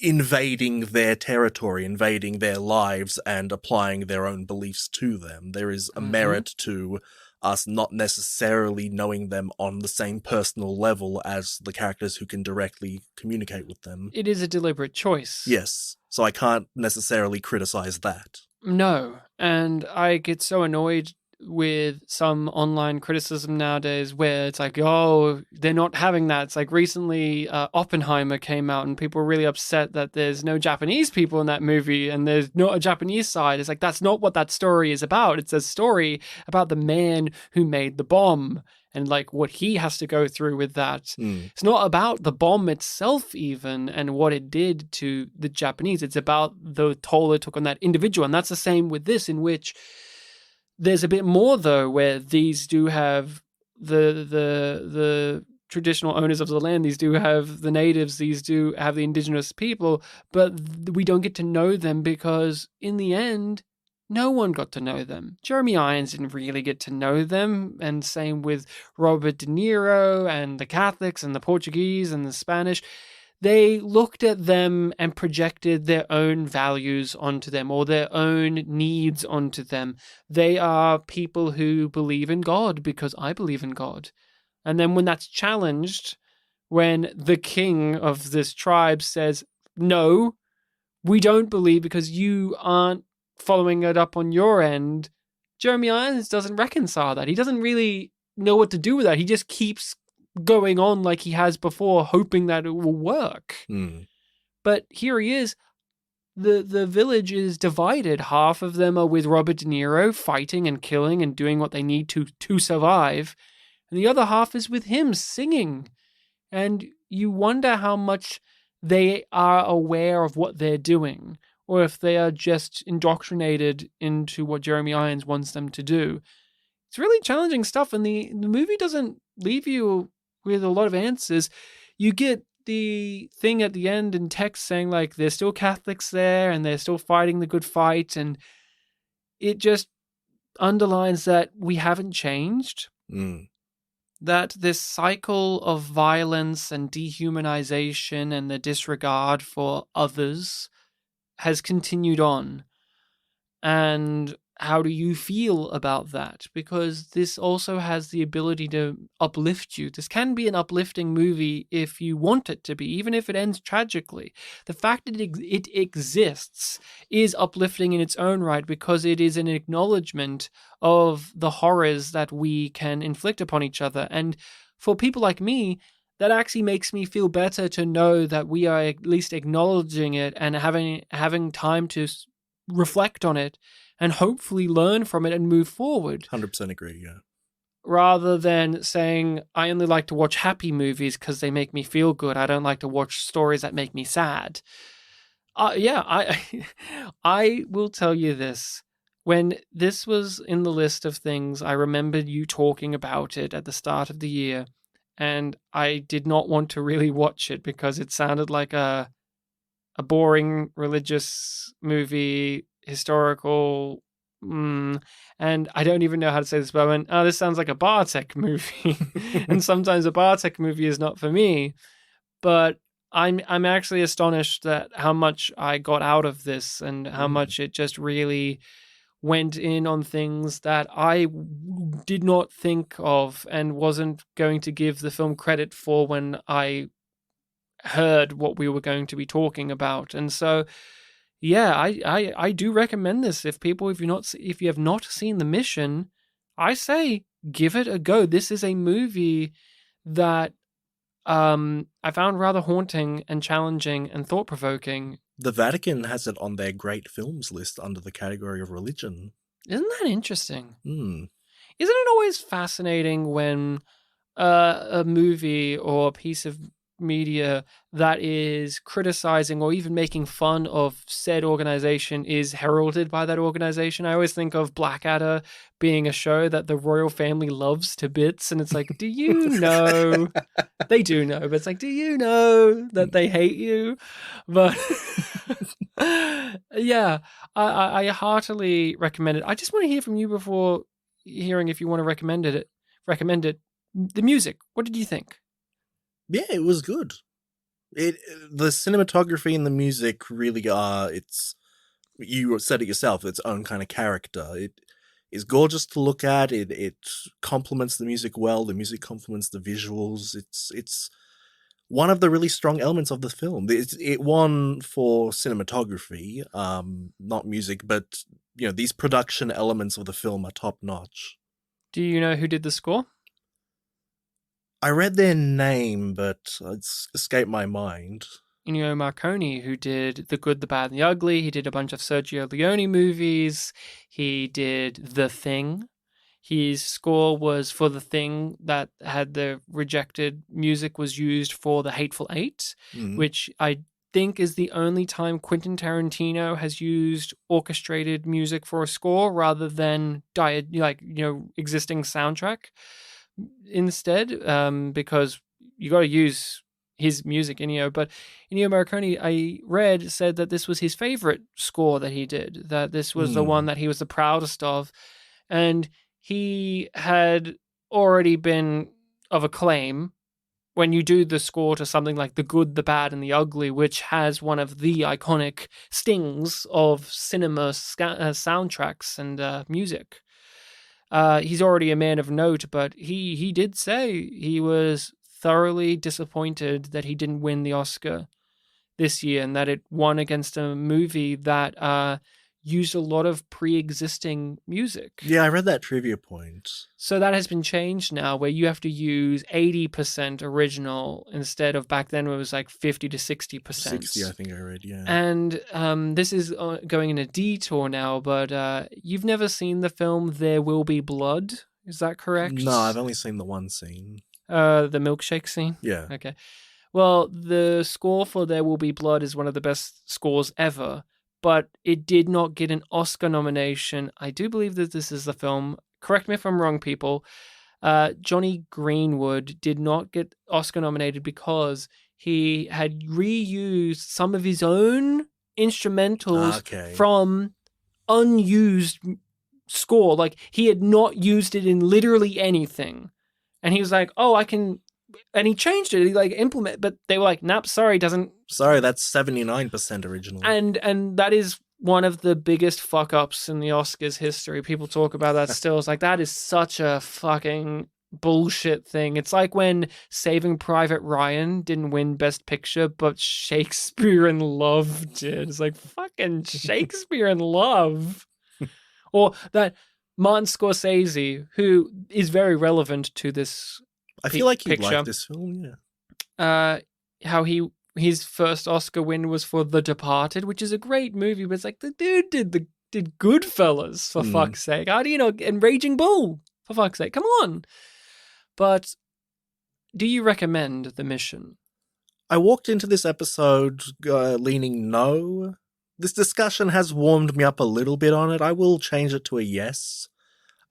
invading their territory, invading their lives and applying their own beliefs to them. There is a merit to us not necessarily knowing them on the same personal level as the characters who can directly communicate with them. It is a deliberate choice. Yes, so I can't necessarily criticize that. No, and I get so annoyed with some online criticism nowadays where it's like, oh, they're not having that. It's like recently Oppenheimer came out and people were really upset that there's no Japanese people in that movie and there's not a Japanese side. It's like, that's not what that story is about. It's a story about the man who made the bomb and like what he has to go through with that. It's not about the bomb itself even and what it did to the Japanese. It's about the toll it took on that individual. And that's the same with this, in which there's a bit more, though, where these do have the traditional owners of the land, these do have the natives, these do have the indigenous people, but we don't get to know them because, in the end, no one got to know them. Jeremy Irons didn't really get to know them, and same with Robert De Niro and the Catholics and the Portuguese and the Spanish. They looked at them and projected their own values onto them or their own needs onto them. They are people who believe in God because I believe in God. And then when that's challenged, when the king of this tribe says, no, we don't believe because you aren't following it up on your end, Jeremy Irons doesn't reconcile that. He doesn't really know what to do with that. He just keeps going on like he has before, hoping that it will work. But here he is. The village is divided. Half of them are with Robert De Niro, fighting and killing and doing what they need to survive. And the other half is with him, singing. And you wonder how much they are aware of what they're doing, or if they are just indoctrinated into what Jeremy Irons wants them to do. It's really challenging stuff, and the movie doesn't leave you with a lot of answers. You get the thing at the end in text saying like there's still Catholics there and they're still fighting the good fight, and it just underlines that we haven't changed. That this cycle of violence and dehumanization and the disregard for others has continued on. And how do you feel about that? Because this also has the ability to uplift you. This can be an uplifting movie if you want it to be, even if it ends tragically. The fact that it exists is uplifting in its own right, because it is an acknowledgement of the horrors that we can inflict upon each other. And for people like me, that actually makes me feel better to know that we are at least acknowledging it and having time to reflect on it and hopefully learn from it and move forward. 100% agree, yeah. Rather than saying, I only like to watch happy movies because they make me feel good. I don't like to watch stories that make me sad. I will tell you this. When this was in the list of things, I remembered you talking about it at the start of the year, and I did not want to really watch it because it sounded like a boring religious movie, historical, and I don't even know how to say this, but I went, oh, this sounds like a Bartek movie. And sometimes a Bartek movie is not for me. But I'm actually astonished at how much I got out of this and how much it just really went in on things that I did not think of and wasn't going to give the film credit for when I heard what we were going to be talking about. And so, yeah, I do recommend this. If you have not seen The Mission, I say give it a go. This is a movie that I found rather haunting and challenging and thought-provoking. The Vatican has it on their great films list under the category of religion. Isn't that interesting? Hmm. Isn't it always fascinating when a movie or a piece of media that is criticizing or even making fun of said organization is heralded by that organization? I always think of Blackadder being a show that the royal family loves to bits, and it's like, do you know? They do know, but it's like, do you know that they hate you? But yeah, I heartily recommend it. I just want to hear from you before hearing if you want to recommend it. The music, what did you think? Yeah, it was good. The cinematography and the music really are, you said it yourself, its own kind of character. It is gorgeous to look at. It complements the music well. The music complements the visuals. It's one of the really strong elements of the film. It won for cinematography, not music, but these production elements of the film are top notch. Do you know who did the score? I read their name, but it's escaped my mind. Ennio Morricone, who did The Good, the Bad, and the Ugly. He did a bunch of Sergio Leone movies. He did The Thing. His score was for The Thing that had the rejected music was used for The Hateful Eight, which I think is the only time Quentin Tarantino has used orchestrated music for a score rather than existing soundtrack instead, because you got to use his music, Ennio. But Ennio Morricone, I read, said that this was his favorite score that he did, that this was the one that he was the proudest of. And he had already been of acclaim when you do the score to something like The Good, the Bad, and the Ugly, which has one of the iconic stings of cinema soundtracks and music. He's already a man of note, but he did say he was thoroughly disappointed that he didn't win the Oscar this year and that it won against a movie that used a lot of pre-existing music. Yeah, I read that trivia point. So that has been changed now, where you have to use 80% original instead of back then where it was like 50 to 60%. 60, I think I read, yeah. And this is going in a detour now, but you've never seen the film There Will Be Blood, is that correct? No, I've only seen the one scene. The milkshake scene? Yeah. Okay. Well, the score for There Will Be Blood is one of the best scores ever, but it did not get an Oscar nomination. I do believe that this is the film. Correct me if I'm wrong, people. Johnny Greenwood did not get Oscar nominated because he had reused some of his own instrumentals from unused score. Like, he had not used it in literally anything. And he was like, oh, I can... And he changed it. He implement, but they were like, nope, sorry, doesn't. Sorry, that's 79% original. And that is one of the biggest fuck-ups in the Oscars history. People talk about that still. It's like, that is such a fucking bullshit thing. It's like when Saving Private Ryan didn't win Best Picture, but Shakespeare in Love did. It's like, fucking Shakespeare in Love. Or that Martin Scorsese, who is very relevant to this I feel like you'd picture. like this film, yeah. How his first Oscar win was for The Departed, which is a great movie, but it's like, the dude did Goodfellas, for fuck's sake. How do you know? And Raging Bull, for fuck's sake. Come on. But do you recommend The Mission? I walked into this episode leaning no. This discussion has warmed me up a little bit on it. I will change it to a yes.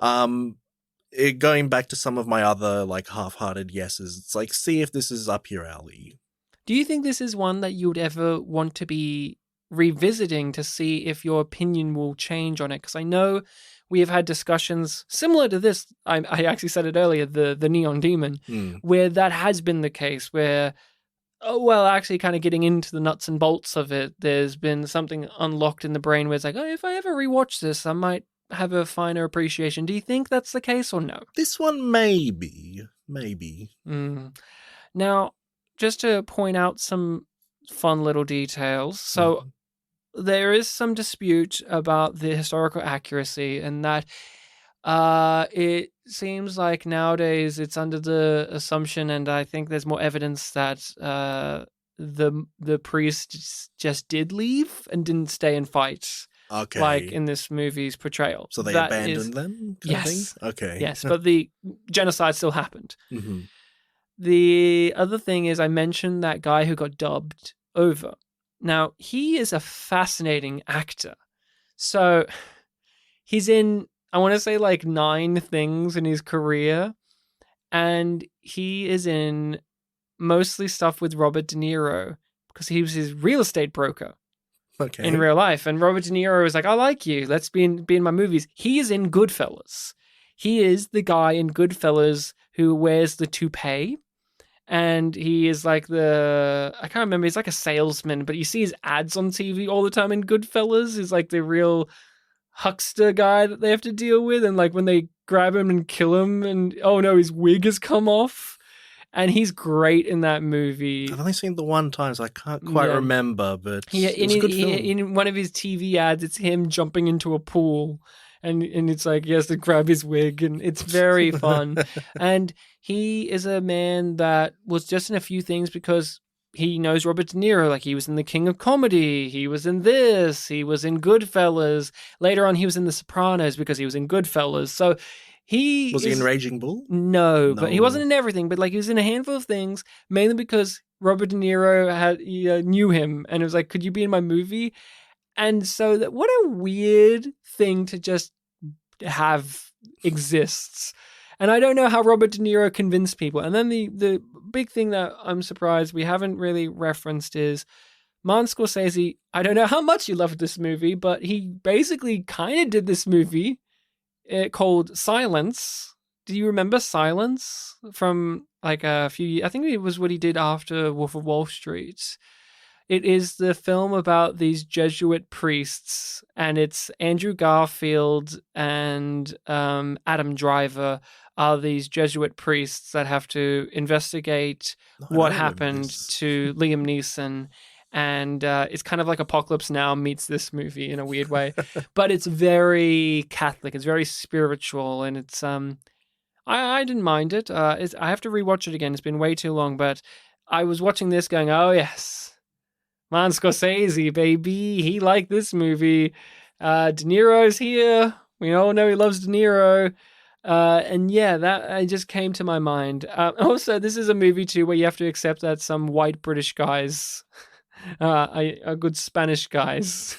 Going back to some of my other like half-hearted yeses, it's like, see if this is up your alley. Do you think this is one that you would ever want to be revisiting to see if your opinion will change on it? Because I know we have had discussions similar to this. I actually said it earlier, the Neon Demon, where that has been the case, where, actually kind of getting into the nuts and bolts of it, there's been something unlocked in the brain where it's like, if I ever rewatch this, I might have a finer appreciation. Do you think that's the case or no? This one, maybe. Now, just to point out some fun little details. So there is some dispute about the historical accuracy, and that it seems like nowadays it's under the assumption, and I think there's more evidence that the priest just did leave and didn't stay and fight. Okay. Like in this movie's portrayal. So they abandoned them? Yes. Okay. Yes, but the genocide still happened. Mm-hmm. The other thing is, I mentioned that guy who got dubbed over. Now, he is a fascinating actor. So he's in, I want to say, like 9 things in his career. And he is in mostly stuff with Robert De Niro because he was his real estate broker. Okay. In real life. And Robert De Niro was like, I like you. Let's be in my movies. He is in Goodfellas. He is the guy in Goodfellas who wears the toupee. And he is like I can't remember, he's like a salesman, but you see his ads on TV all the time in Goodfellas. He's like the real huckster guy that they have to deal with. And like when they grab him and kill him and, oh no, his wig has come off. And he's great in that movie. I've only seen it the one time, so I can't quite remember, but it was a good film. In one of his TV ads, it's him jumping into a pool, and it's like he has to grab his wig, and it's very fun. And he is a man that was just in a few things because he knows Robert De Niro. Like, he was in The King of Comedy, he was in this, he was in Goodfellas. Later on, he was in The Sopranos because he was in Goodfellas. So was he in Raging Bull? No, but he wasn't in everything. But like, he was in a handful of things, mainly because Robert De Niro knew him, and it was like, could you be in my movie? And so what a weird thing to just have exists. And I don't know how Robert De Niro convinced people. And then the big thing that I'm surprised we haven't really referenced is Martin Scorsese. I don't know how much he loved this movie, but he basically kind of did this movie called Silence. Do you remember Silence from like a few years? I think it was what he did after Wolf of Wall Street. It is the film about these Jesuit priests, and it's Andrew Garfield and Adam Driver are these Jesuit priests that have to investigate what happened to Liam Neeson. And it's kind of like Apocalypse Now meets this movie in a weird way. But it's very Catholic. It's very spiritual. And it's... I didn't mind it. I have to rewatch it again. It's been way too long. But I was watching this going, oh, yes. Martin Scorsese, baby. He liked this movie. De Niro's here. We all know he loves De Niro. And yeah, that just came to my mind. Also, this is a movie, too, where you have to accept that some white British guys... are good Spanish guys.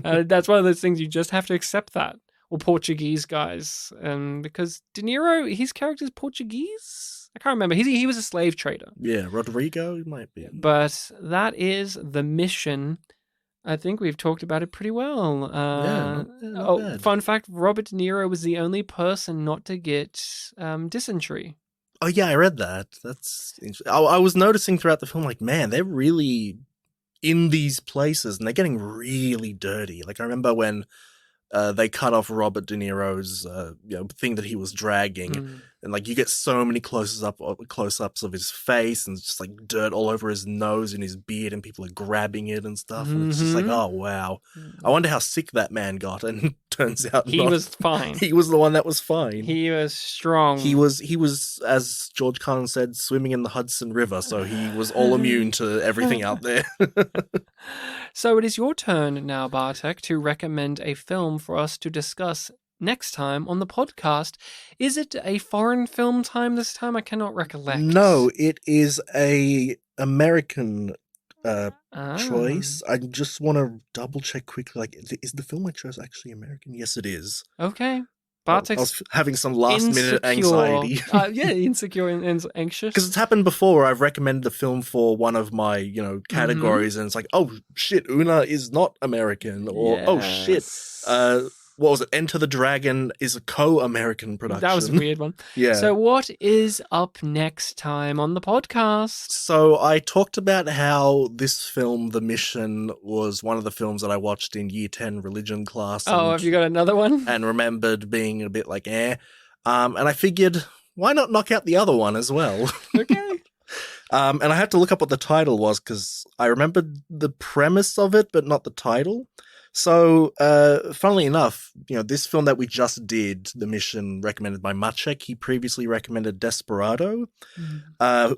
That's one of those things you just have to accept that. Or Portuguese guys. Because De Niro, his character's Portuguese? I can't remember. He was a slave trader. Yeah, Rodrigo might be. But that is The Mission. I think we've talked about it pretty well. Not bad. Fun fact, Robert De Niro was the only person not to get dysentery. Oh yeah, I read that. That's interesting. I was noticing throughout the film, like, man, they're really in these places, and they're getting really dirty. Like, I remember when they cut off Robert De Niro's thing that he was dragging, and like you get so many close-ups of his face, and just like dirt all over his nose and his beard, and people are grabbing it and stuff. And it's just like, oh wow, I wonder how sick that man got. And turns out he was fine. He was the one that was fine. He was strong. He was, as George Carlin said, swimming in the Hudson River, so he was all immune to everything out there. So it is your turn now, Bartek, to recommend a film for us to discuss next time on the podcast. Is it a foreign film time this time? I cannot recollect. No, it is a American choice. I just want to double check quickly. Like, is the film I chose actually American? Yes, it is. Okay. I was having some last-minute anxiety. Insecure and anxious. Because it's happened before. I've recommended the film for one of my, categories, and it's like, oh shit, Una is not American, or oh shit, what was it? Enter the Dragon is a co-American production. That was a weird one. Yeah. So what is up next time on the podcast? So I talked about how this film, The Mission, was one of the films that I watched in Year 10 religion class. Oh, have you got another one? And remembered being a bit like, And I figured, why not knock out the other one as well? Okay. And I had to look up what the title was, because I remembered the premise of it, but not the title. So, funnily enough, this film that we just did, The Mission, recommended by Maciek, he previously recommended Desperado,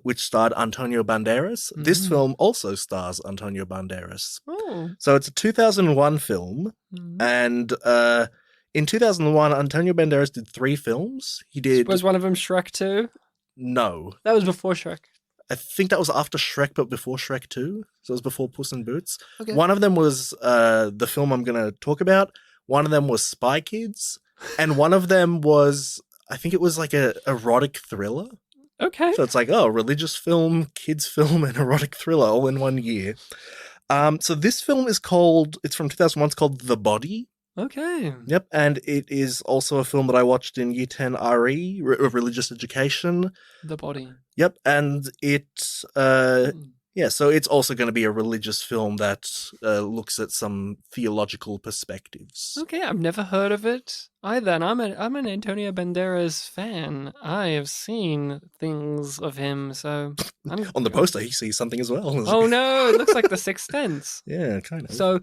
which starred Antonio Banderas. This film also stars Antonio Banderas. Oh. So it's a 2001 film, and in 2001, Antonio Banderas did 3 films. He did... Was one of them Shrek 2? No. That was before Shrek. I think that was after Shrek, but before Shrek 2. So it was before Puss in Boots. Okay. One of them was the film I'm going to talk about. One of them was Spy Kids. And one of them was, I think it was like a erotic thriller. Okay. So it's like, religious film, kids film, and erotic thriller all in one year. So this film it's from 2001. It's called The Body. Okay. Yep, and it is also a film that I watched in Year 10 RE, Religious Education. The Body. Yep, and it, so it's also going to be a religious film that looks at some theological perspectives. Okay, I've never heard of it either, and I'm an Antonio Banderas fan. I have seen things of him, so... On the poster, he sees something as well. Oh no, it looks like The Sixth Sense. Yeah, kind of. So...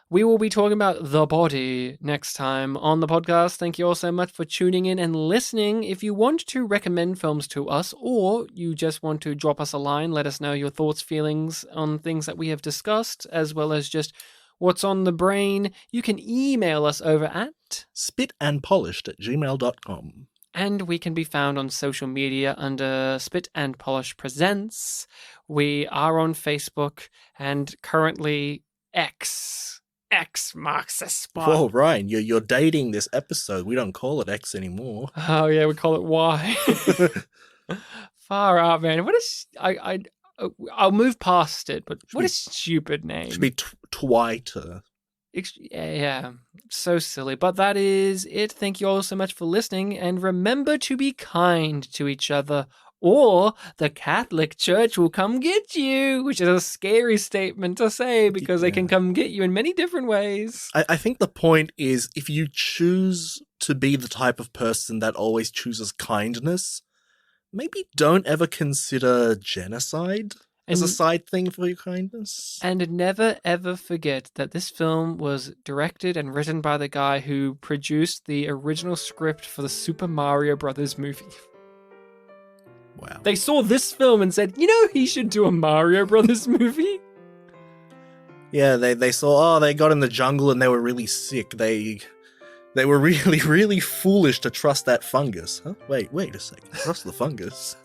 we will be talking about The Body next time on the podcast. Thank you all so much for tuning in and listening. If you want to recommend films to us, or you just want to drop us a line, let us know your thoughts, feelings on things that we have discussed, as well as just what's on the brain, you can email us over at spitandpolished@gmail.com. And we can be found on social media under Spit and Polish Presents. We are on Facebook and currently X marks the spot. Whoa, Ryan, you're dating this episode. We don't call it X anymore. Oh yeah, we call it Y. Far out, man. What is I'll move past it, but what a stupid name. It should be Twiter. Yeah, so silly. But that is it. Thank you all so much for listening, and remember to be kind to each other, or the Catholic Church will come get you, which is a scary statement to say because they can come get you in many different ways. I think the point is, if you choose to be the type of person that always chooses kindness, maybe don't ever consider genocide as a side thing for your kindness. And never ever forget that this film was directed and written by the guy who produced the original script for the Super Mario Brothers movie. Wow. They saw this film and said, he should do a Mario Brothers movie. Yeah, they saw, they got in the jungle and they were really sick. They were really, really foolish to trust that fungus. Huh? Wait a second. Trust the fungus?